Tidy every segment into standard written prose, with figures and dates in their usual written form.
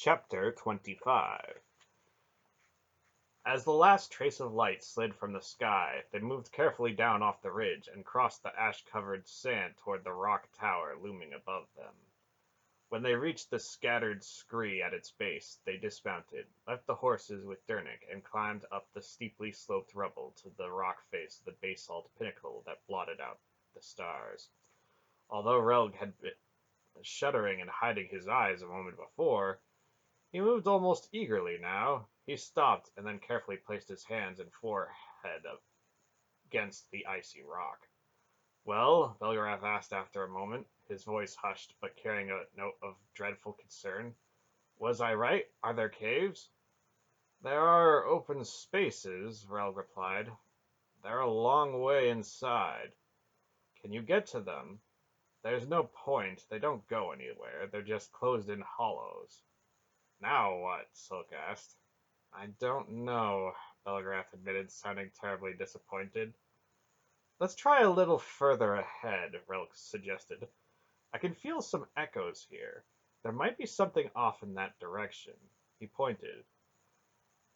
Chapter 25. As the last trace of light slid from the sky, they moved carefully down off the ridge and crossed the ash-covered sand toward the rock tower looming above them. When they reached the scattered scree at its base, they dismounted, left the horses with Dernick, and climbed up the steeply sloped rubble to the rock face of the basalt pinnacle that blotted out the stars. Although Relg had been shuddering and hiding his eyes a moment before, he moved almost eagerly now. He stopped and then carefully placed his hands and forehead against the icy rock. "Well?" Belgarath asked after a moment, his voice hushed but carrying a note of dreadful concern. "Was I right? Are there caves?" "There are open spaces," Rel replied. "They're a long way inside." "Can you get to them?" "There's no point. They don't go anywhere. They're just closed-in hollows." "Now what?" Silk asked. "I don't know," Belgrath admitted, sounding terribly disappointed. "Let's try a little further ahead," Relk suggested. "I can feel some echoes here. There might be something off in that direction." He pointed.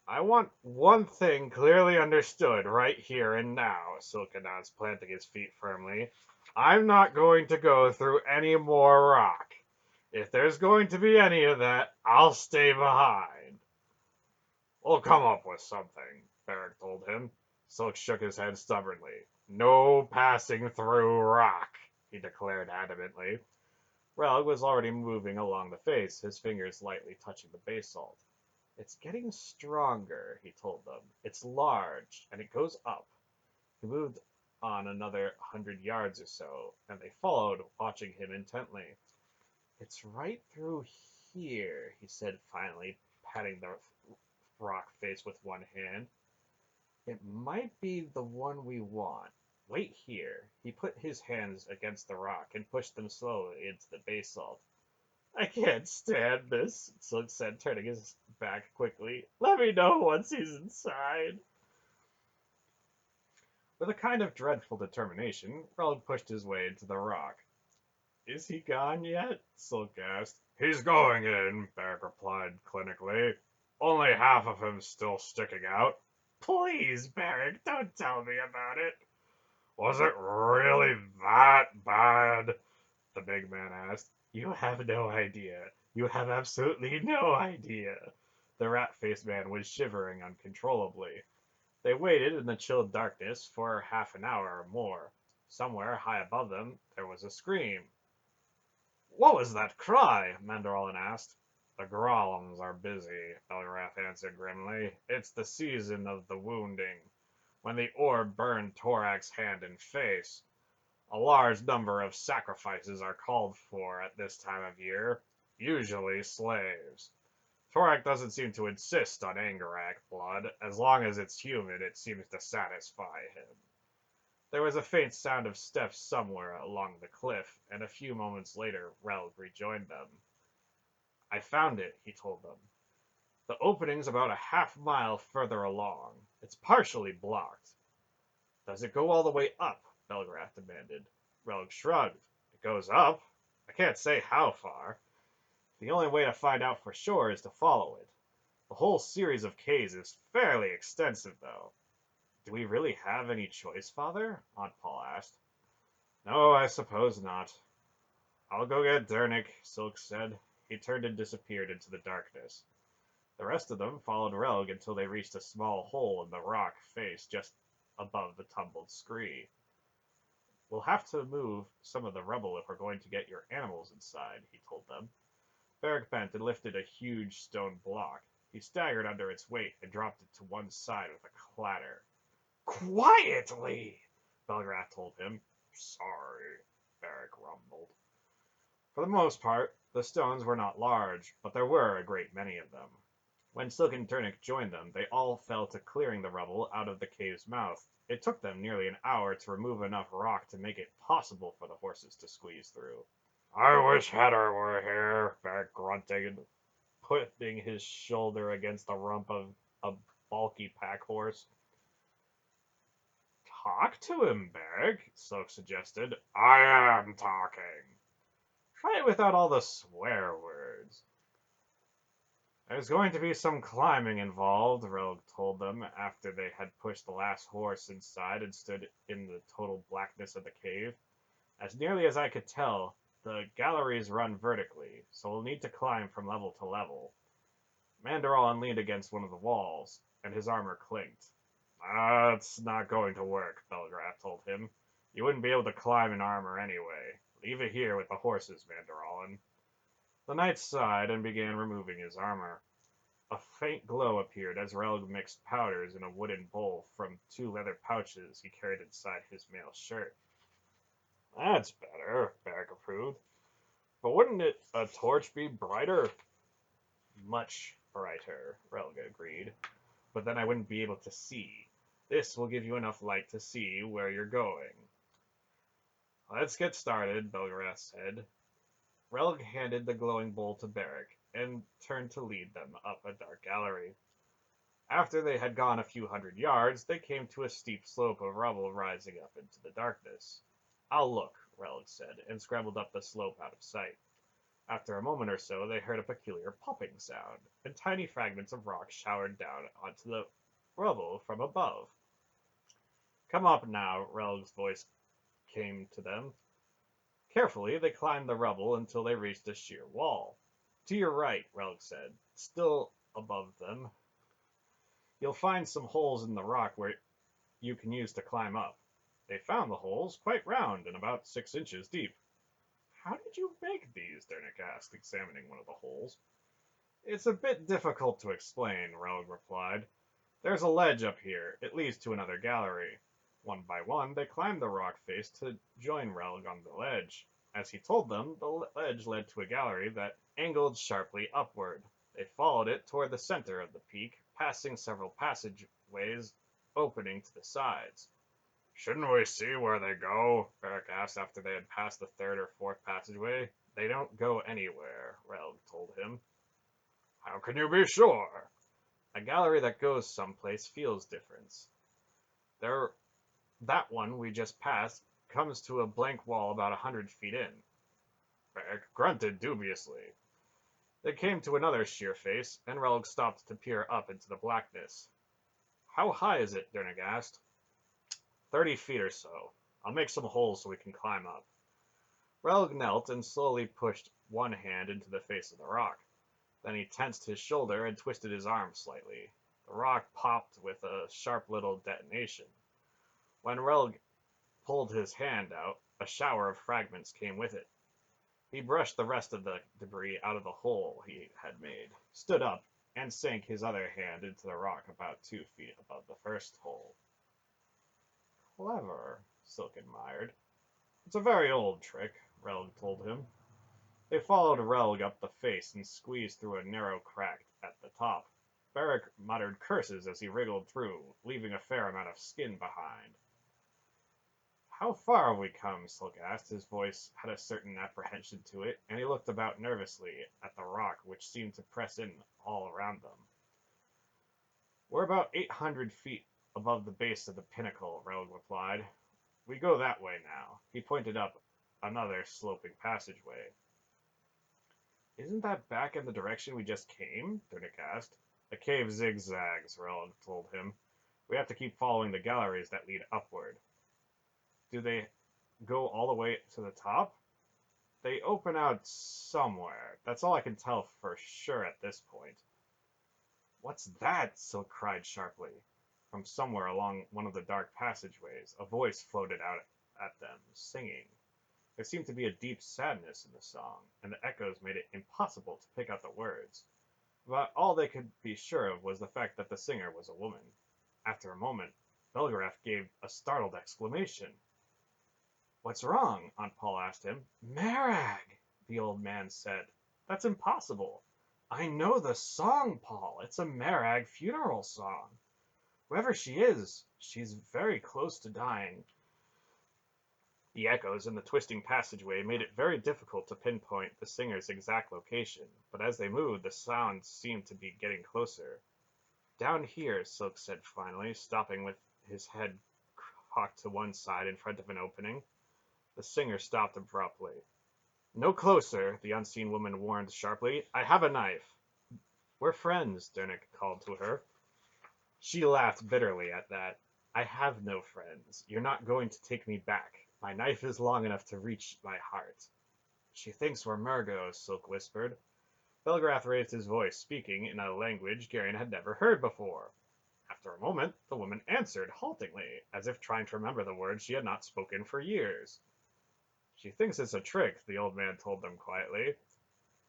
"I want one thing clearly understood right here and now," Silk announced, planting his feet firmly. "I'm not going to go through any more rock. If there's going to be any of that, I'll stay behind." "We'll come up with something," Beric told him. Silk shook his head stubbornly. "No passing through rock," he declared adamantly. Relg was already moving along the face, his fingers lightly touching the basalt. "It's getting stronger," he told them. "It's large, and it goes up." He moved on another 100 yards or so, and they followed, watching him intently. "It's right through here," he said finally, patting the rock face with one hand. "It might be the one we want. Wait here." He put his hands against the rock and pushed them slowly into the basalt. "I can't stand this," Silk said, turning his back quickly. "Let me know once he's inside." With a kind of dreadful determination, Relg pushed his way into the rock. "Is he gone yet?" Silk asked. "He's going in," Beric replied clinically. "Only half of him's still sticking out." "Please, Beric, don't tell me about it." "Was it really that bad?" the big man asked. "You have no idea. You have absolutely no idea." The rat-faced man was shivering uncontrollably. They waited in the chilled darkness for half an hour or more. Somewhere high above them there was a scream. "What was that cry?" Mandaralin asked. "The Grolums are busy," Elrath answered grimly. "It's the season of the wounding, when the orb burned Torak's hand and face. A large number of sacrifices are called for at this time of year, usually slaves. Torak doesn't seem to insist on Angarak blood. As long as it's human, it seems to satisfy him." There was a faint sound of steps somewhere along the cliff, and a few moments later Relg rejoined them. "I found it," he told them. "The opening's about a half-mile further along. It's partially blocked." "Does it go all the way up?" Belgrath demanded. Relg shrugged. "It goes up. I can't say how far. The only way to find out for sure is to follow it. The whole series of caves is fairly extensive, though." "Do we really have any choice, Father?" Aunt Paul asked. "No, I suppose not." "I'll go get Dernick," Silk said. He turned and disappeared into the darkness. The rest of them followed Relg until they reached a small hole in the rock face just above the tumbled scree. "We'll have to move some of the rubble if we're going to get your animals inside," he told them. Beric bent and lifted a huge stone block. He staggered under its weight and dropped it to one side with a clatter. "Quietly!" Belgrath told him. "Sorry," Beric rumbled. For the most part, the stones were not large, but there were a great many of them. When Silk and Turnip joined them, they all fell to clearing the rubble out of the cave's mouth. It took them nearly an hour to remove enough rock to make it possible for the horses to squeeze through. "I wish Hedder were here," Beric grunted, putting his shoulder against the rump of a bulky pack horse. "Talk to him, Beric," Silk suggested. "I am talking." "Try it without all the swear words." There's going to be some climbing involved, Relg told them after they had pushed the last horse inside and stood in the total blackness of the cave. As nearly as I could tell, the galleries run vertically, so we'll need to climb from level to level. Mandaron leaned against one of the walls, and his armor clinked. That's not going to work, Belgraf told him. You wouldn't be able to climb in armor anyway. Leave it here with the horses, Mandaron. The knight sighed and began removing his armor. A faint glow appeared as Relg mixed powders in a wooden bowl from two leather pouches he carried inside his mail shirt. That's better, Beric approved. But wouldn't a torch be brighter? Much brighter, Relg agreed. But then I wouldn't be able to see. This will give you enough light to see where you're going. Let's get started, Belgarath said. Relg handed the glowing bowl to Beric and turned to lead them up a dark gallery. After they had gone a few hundred yards, they came to a steep slope of rubble rising up into the darkness. I'll look, Relg said, and scrambled up the slope out of sight. After a moment or so, they heard a peculiar popping sound, and tiny fragments of rock showered down onto the rubble from above. Come up now, Relg's voice came to them. Carefully, they climbed the rubble until they reached a sheer wall. To your right, Relg said, still above them. You'll find some holes in the rock where you can use to climb up. They found the holes quite round and about 6 inches deep. How did you make these? Dernick asked, examining one of the holes. It's a bit difficult to explain, Relg replied. There's a ledge up here. It leads to another gallery. One by one, they climbed the rock face to join Relg on the ledge. As he told them, the ledge led to a gallery that angled sharply upward. They followed it toward the center of the peak, passing several passageways opening to the sides. Shouldn't we see where they go? Beric asked after they had passed the third or fourth passageway. They don't go anywhere, Relg told him. How can you be sure? A gallery that goes someplace feels different. That one we just passed comes to a blank wall about 100 feet in. Beric grunted dubiously. They came to another sheer face, and Relg stopped to peer up into the blackness. How high is it? Dernick asked. 30 feet or so. I'll make some holes so we can climb up. Relg knelt and slowly pushed one hand into the face of the rock. Then he tensed his shoulder and twisted his arm slightly. The rock popped with a sharp little detonation. When Relg pulled his hand out, a shower of fragments came with it. He brushed the rest of the debris out of the hole he had made, stood up, and sank his other hand into the rock about 2 feet above the first hole. Clever, Silk admired. It's a very old trick, Relg told him. They followed Relg up the face and squeezed through a narrow crack at the top. Beric muttered curses as he wriggled through, leaving a fair amount of skin behind. How far have we come? Silk asked. His voice had a certain apprehension to it, and he looked about nervously at the rock, which seemed to press in all around them. We're about 800 feet above the base of the pinnacle, Relg replied. We go that way now. He pointed up another sloping passageway. Isn't that back in the direction we just came? Dernick asked. The cave zigzags, Relg told him. We have to keep following the galleries that lead upward. Do they go all the way to the top? They open out somewhere. That's all I can tell for sure at this point. What's that? Silk cried sharply. From somewhere along one of the dark passageways, a voice floated out at them, singing. There seemed to be a deep sadness in the song, and the echoes made it impossible to pick out the words. But all they could be sure of was the fact that the singer was a woman. After a moment, Belgarath gave a startled exclamation. What's wrong? Aunt Paul asked him. Marag, the old man said. That's impossible. I know the song, Paul. It's a Marag funeral song. Whoever she is, she's very close to dying. The echoes in the twisting passageway made it very difficult to pinpoint the singer's exact location, but as they moved, the sounds seemed to be getting closer. Down here, Silk said finally, stopping with his head cocked to one side in front of an opening. The singer stopped abruptly. No closer, the unseen woman warned sharply. I have a knife. We're friends, Dernick called to her. She laughed bitterly at that. I have no friends. You're not going to take me back. My knife is long enough to reach my heart. She thinks we're Murgos, Silk whispered. Belgrath raised his voice, speaking in a language Garion had never heard before. After a moment, the woman answered haltingly, as if trying to remember the words she had not spoken for years. She thinks it's a trick, the old man told them quietly.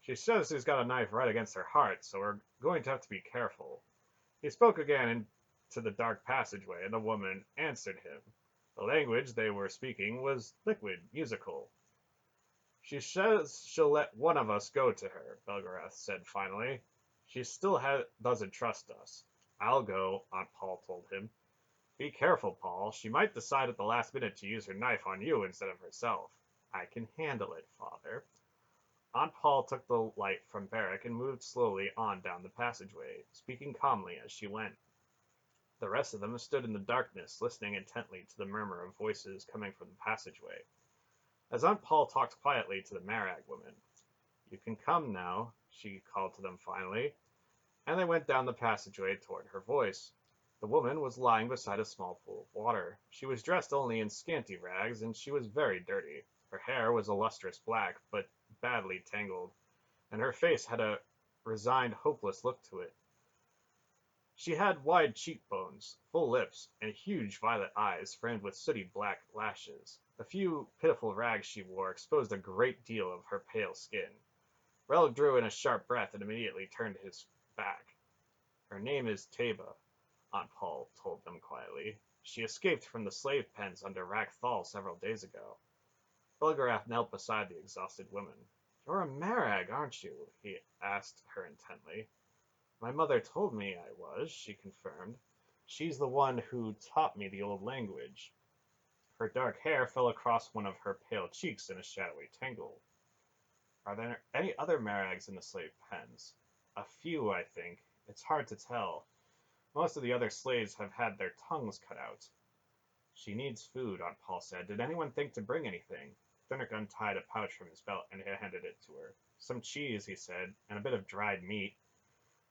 She says he's got a knife right against her heart, so we're going to have to be careful. He spoke again into the dark passageway, and the woman answered him. The language they were speaking was liquid, musical. She says she'll let one of us go to her, Belgarath said finally. She still doesn't trust us. I'll go, Aunt Paul told him. Be careful, Paul. She might decide at the last minute to use her knife on you instead of herself. I can handle it, Father. Aunt Paul took the light from Barrack and moved slowly on down the passageway, speaking calmly as she went. The rest of them stood in the darkness, listening intently to the murmur of voices coming from the passageway. As Aunt Paul talked quietly to the Marag woman, "You can come now," she called to them finally, and they went down the passageway toward her voice. The woman was lying beside a small pool of water. She was dressed only in scanty rags, and she was very dirty. Her hair was a lustrous black, but badly tangled, and her face had a resigned, hopeless look to it. She had wide cheekbones, full lips, and huge violet eyes framed with sooty black lashes. The few pitiful rags she wore exposed a great deal of her pale skin. Relic drew in a sharp breath and immediately turned his back. Her name is Taba, Aunt Paul told them quietly. She escaped from the slave pens under Rakthal several days ago. Belgarath knelt beside the exhausted woman. You're a Marag, aren't you? He asked her intently. My mother told me I was, she confirmed. She's the one who taught me the old language. Her dark hair fell across one of her pale cheeks in a shadowy tangle. Are there any other Marags in the slave pens? A few, I think. It's hard to tell. Most of the other slaves have had their tongues cut out. She needs food, Aunt Paul said. Did anyone think to bring anything? Thunnick untied a pouch from his belt and handed it to her. Some cheese, he said, and a bit of dried meat.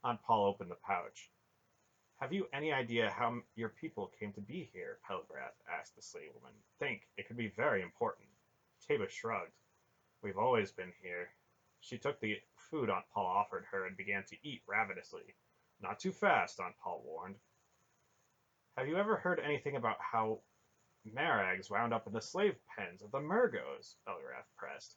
Aunt Paul opened the pouch. Have you any idea how your people came to be here? Pelgrath asked the slave woman. Think, it could be very important. Taba shrugged. We've always been here. She took the food Aunt Paul offered her and began to eat ravenously. Not too fast, Aunt Paul warned. Have you ever heard anything about how Marags wound up in the slave pens of the Murgos? Belgarath pressed.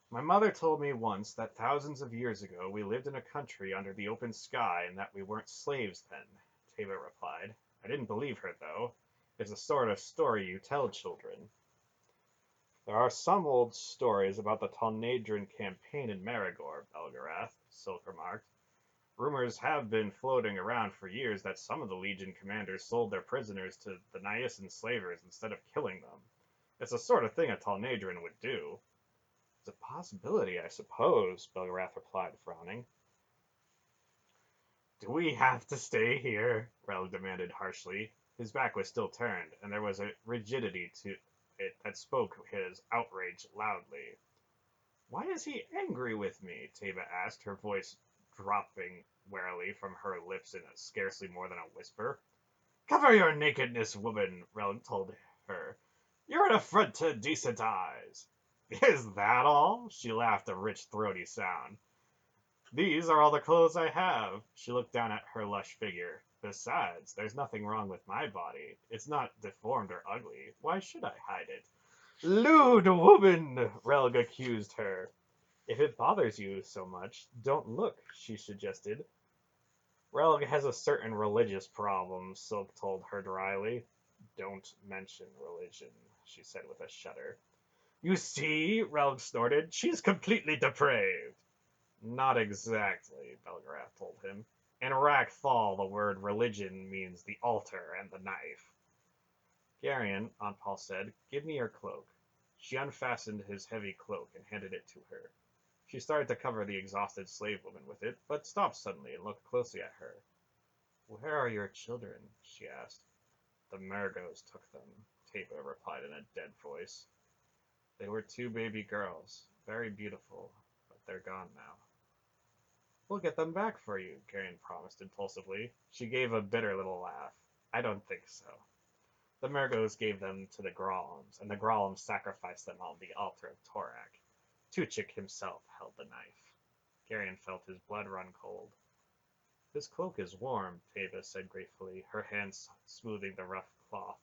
My mother told me once that thousands of years ago we lived in a country under the open sky and that we weren't slaves then, Taba replied. I didn't believe her, though. It's a sort of story you tell children. There are some old stories about the Talnadran campaign in Maragor, Belgarath, Silk remarked. Rumors have been floating around for years that some of the Legion commanders sold their prisoners to the Nyasan slavers instead of killing them. It's the sort of thing a Talnadran would do. It's a possibility, I suppose, Belgarath replied, frowning. Do we have to stay here? Rel demanded harshly. His back was still turned, and there was a rigidity to it that spoke his outrage loudly. Why is he angry with me? Taba asked, her voice dropping warily from her lips in a scarcely more than a whisper. Cover your nakedness, woman, Rel told her. You're an affront to decent eyes. Is that all? She laughed a rich, throaty sound. These are all the clothes I have. She looked down at her lush figure. Besides, there's nothing wrong with my body. It's not deformed or ugly. Why should I hide it? Lewd woman! Relg accused her. If it bothers you so much, don't look, she suggested. Relg has a certain religious problem, Silk told her dryly. Don't mention religion, she said with a shudder. You see, Relg snorted, she's completely depraved. Not exactly, Belgarath told him. In Rakthal, the word religion means the altar and the knife. Garion, Aunt Paul said, give me your cloak. She unfastened his heavy cloak and handed it to her. She started to cover the exhausted slave woman with it, but stopped suddenly and looked closely at her. Where are your children? She asked. The Murgos took them, Taba replied in a dead voice. They were two baby girls, very beautiful, but they're gone now. We'll get them back for you, Karen promised impulsively. She gave a bitter little laugh. I don't think so. The Mergos gave them to the Grolms, and the Grolms sacrificed them on the altar of Torak. Tuchik himself held the knife. Garion felt his blood run cold. This cloak is warm, Tava said gratefully, her hands smoothing the rough cloth.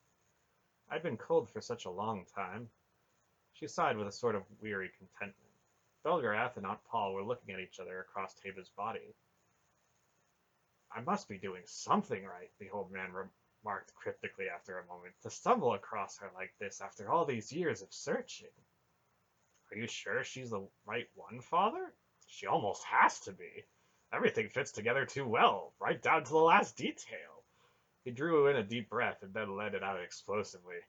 I've been cold for such a long time. She sighed with a sort of weary contentment. Belgarath and Aunt Paul were looking at each other across Tava's body. I must be doing something right, the old man remarked cryptically after a moment, to stumble across her like this after all these years of searching. Are you sure she's the right one, Father? She almost has to be. Everything fits together too well, right down to the last detail. He drew in a deep breath and then let it out explosively.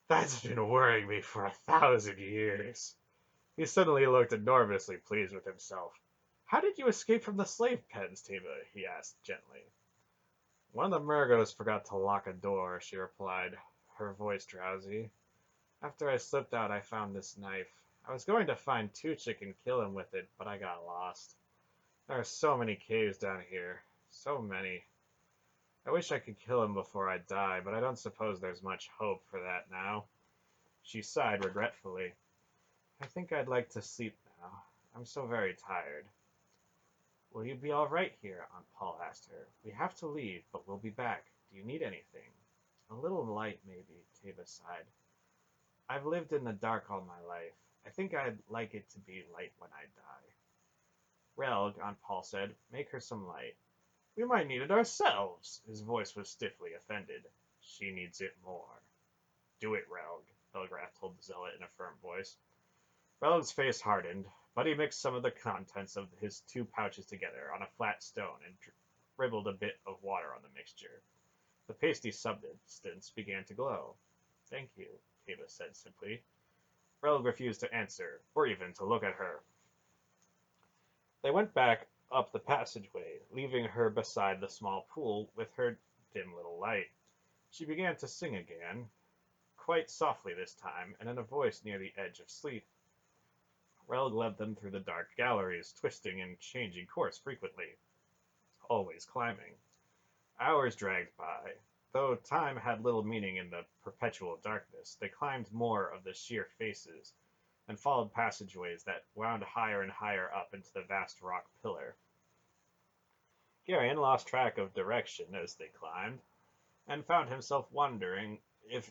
That's been worrying me for 1,000 years. He suddenly looked enormously pleased with himself. How did you escape from the slave pens, Tava? He asked gently. One of the Murgos forgot to lock a door, she replied, her voice drowsy. After I slipped out, I found this knife. I was going to find Tuchik and kill him with it, but I got lost. There are so many caves down here. So many. I wish I could kill him before I die, but I don't suppose there's much hope for that now. She sighed regretfully. I think I'd like to sleep now. I'm so very tired. Will you be all right here? Aunt Paul asked her. We have to leave, but we'll be back. Do you need anything? A little light, maybe, Tava sighed. I've lived in the dark all my life. I think I'd like it to be light when I die. Relg, Aunt Paul said, make her some light. We might need it ourselves. His voice was stiffly offended. She needs it more. Do it, Relg, Belgrath told the zealot in a firm voice. Relg's face hardened, but he mixed some of the contents of his 2 pouches together on a flat stone and dribbled a bit of water on the mixture. The pasty substance began to glow. Thank you, Tava said simply. Relg refused to answer, or even to look at her. They went back up the passageway, leaving her beside the small pool with her dim little light. She began to sing again, quite softly this time, and in a voice near the edge of sleep. Relg led them through the dark galleries, twisting and changing course frequently, always climbing. Hours dragged by. Though time had little meaning in the perpetual darkness, they climbed more of the sheer faces, and followed passageways that wound higher and higher up into the vast rock pillar. Garion lost track of direction as they climbed, and found himself wondering if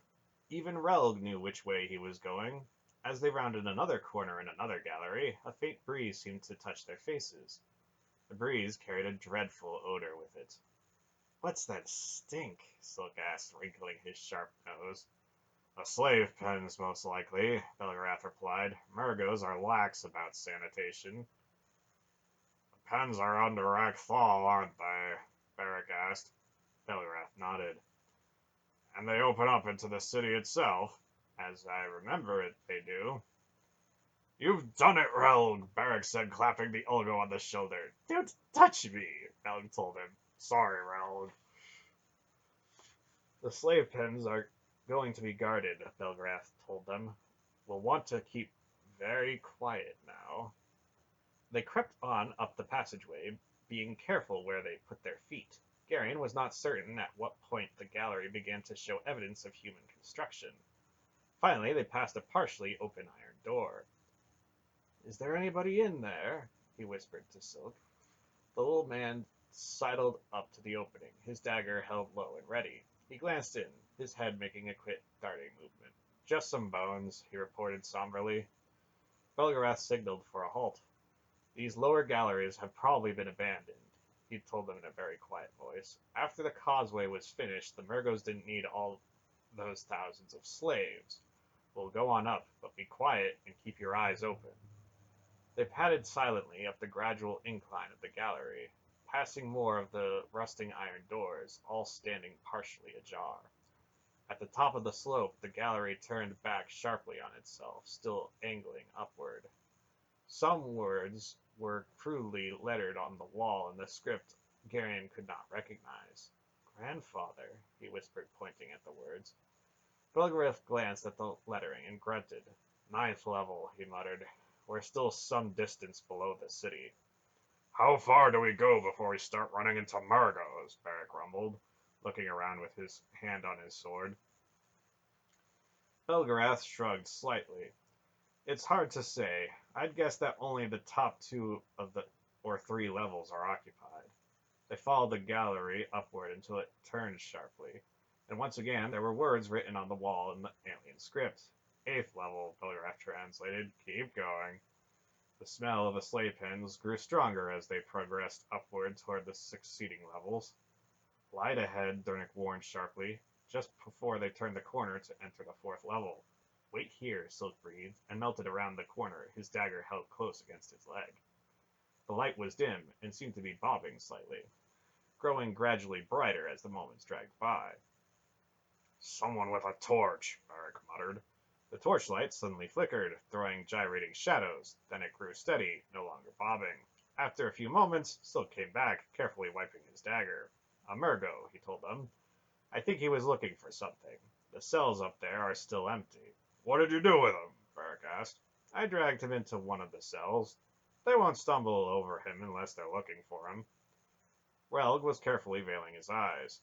even Relg knew which way he was going. As they rounded another corner in another gallery, a faint breeze seemed to touch their faces. The breeze carried a dreadful odor with it. What's that stink? Silk asked, wrinkling his sharp nose. The slave pens, most likely, Belgarath replied. Murgos are lax about sanitation. The pens are under Rakthal, aren't they? Beric asked. Belgarath nodded. And they open up into the city itself. As I remember it, they do. You've done it, Relg, Beric said, clapping the Ulgo on the shoulder. Don't touch me, Relg told him. Sorry, Relg. The slave pens are going to be guarded, Belgrath told them. We'll want to keep very quiet now. They crept on up the passageway, being careful where they put their feet. Garion was not certain at what point the gallery began to show evidence of human construction. Finally, they passed a partially open iron door. Is there anybody in there? He whispered to Silk. The little man sidled up to the opening, his dagger held low and ready. He glanced in, his head making a quick darting movement. Just some bones, he reported somberly. Belgarath signaled for a halt. These lower galleries have probably been abandoned, he told them in a very quiet voice. After the causeway was finished, the Murgos didn't need all those thousands of slaves. We'll go on up, but be quiet and keep your eyes open. They padded silently up the gradual incline of the gallery, passing more of the rusting iron doors, all standing partially ajar. At the top of the slope, the gallery turned back sharply on itself, still angling upward. Some words were crudely lettered on the wall in the script Garion could not recognize. Grandfather, he whispered, pointing at the words. Belgarath glanced at the lettering and grunted. 9th level, he muttered. We're still some distance below the city. How far do we go before we start running into Murgos? Beric rumbled, looking around with his hand on his sword. Belgarath shrugged slightly. It's hard to say. I'd guess that only the top two of the or three levels are occupied. They followed the gallery upward until it turned sharply, and once again there were words written on the wall in the alien script. Eighth level, Belgarath translated. Keep going. The smell of the sleigh pins grew stronger as they progressed upward toward the succeeding levels. Light ahead, Durnick warned sharply, just before they turned the corner to enter the fourth level. Wait here, Silk breathed, and melted around the corner, his dagger held close against his leg. The light was dim, and seemed to be bobbing slightly, growing gradually brighter as the moments dragged by. Someone with a torch, Beric muttered. The torchlight suddenly flickered, throwing gyrating shadows. Then it grew steady, no longer bobbing. After a few moments, Silk came back, carefully wiping his dagger. A Murgo, he told them. I think he was looking for something. The cells up there are still empty. What did you do with him? Beric asked. I dragged him into one of the cells. They won't stumble over him unless they're looking for him. Relg was carefully veiling his eyes.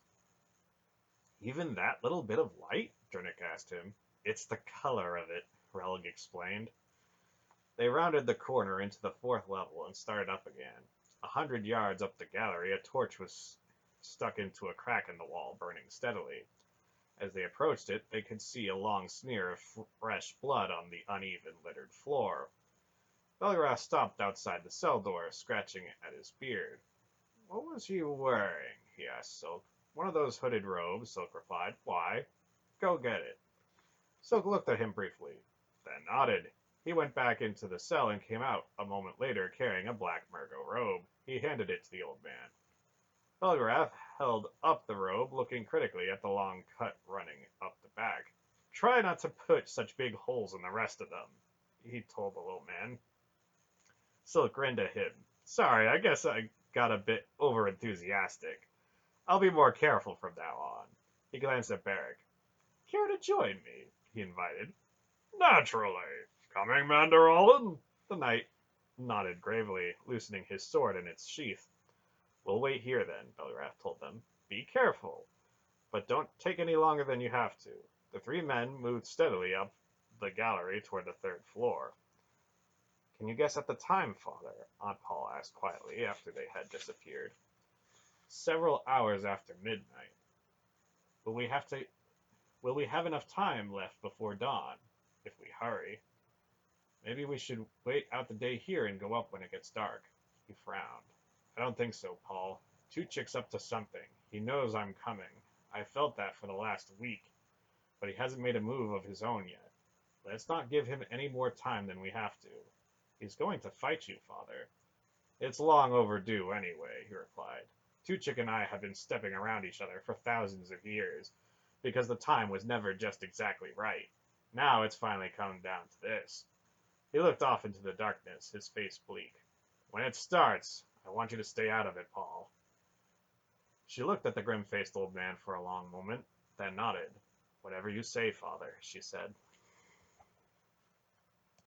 Even that little bit of light? Drunick asked him. It's the color of it, Relg explained. They rounded the corner into the fourth level and started up again. 100 yards up the gallery, a torch was stuck into a crack in the wall, burning steadily. As they approached it, they could see a long smear of fresh blood on the uneven, littered floor. Belgarath stopped outside the cell door, scratching at his beard. What was he wearing? He asked Silk. One of those hooded robes, Silk replied. Why? Go get it. Silk looked at him briefly, then nodded. He went back into the cell and came out a moment later carrying a black Murgo robe. He handed it to the old man. Belgarath held up the robe, looking critically at the long cut running up the back. Try not to put such big holes in the rest of them, he told the little man. Silk grinned at him. Sorry, I guess I got a bit overenthusiastic. I'll be more careful from now on. He glanced at Beric. Care to join me? He invited. Naturally. Coming, Mander Allen? The knight nodded gravely, loosening his sword in its sheath. We'll wait here then, Belgarath told them. Be careful, but don't take any longer than you have to. The three men moved steadily up the gallery toward the third floor. Can you guess at the time, Father? Aunt Paul asked quietly after they had disappeared. Several hours after midnight. Will we have enough time left before dawn? If we hurry. Maybe we should wait out the day here and go up when it gets dark. He frowned. I don't think so, Paul. Tuchik's up to something. He knows I'm coming. I felt that for the last week, but he hasn't made a move of his own yet. Let's not give him any more time than we have to. He's going to fight you, Father. It's long overdue anyway, he replied. Tuchik and I have been stepping around each other for thousands of years, because the time was never just exactly right. Now it's finally come down to this. He looked off into the darkness, his face bleak. When it starts, I want you to stay out of it, Paul. She looked at the grim-faced old man for a long moment, then nodded. Whatever you say, Father, she said.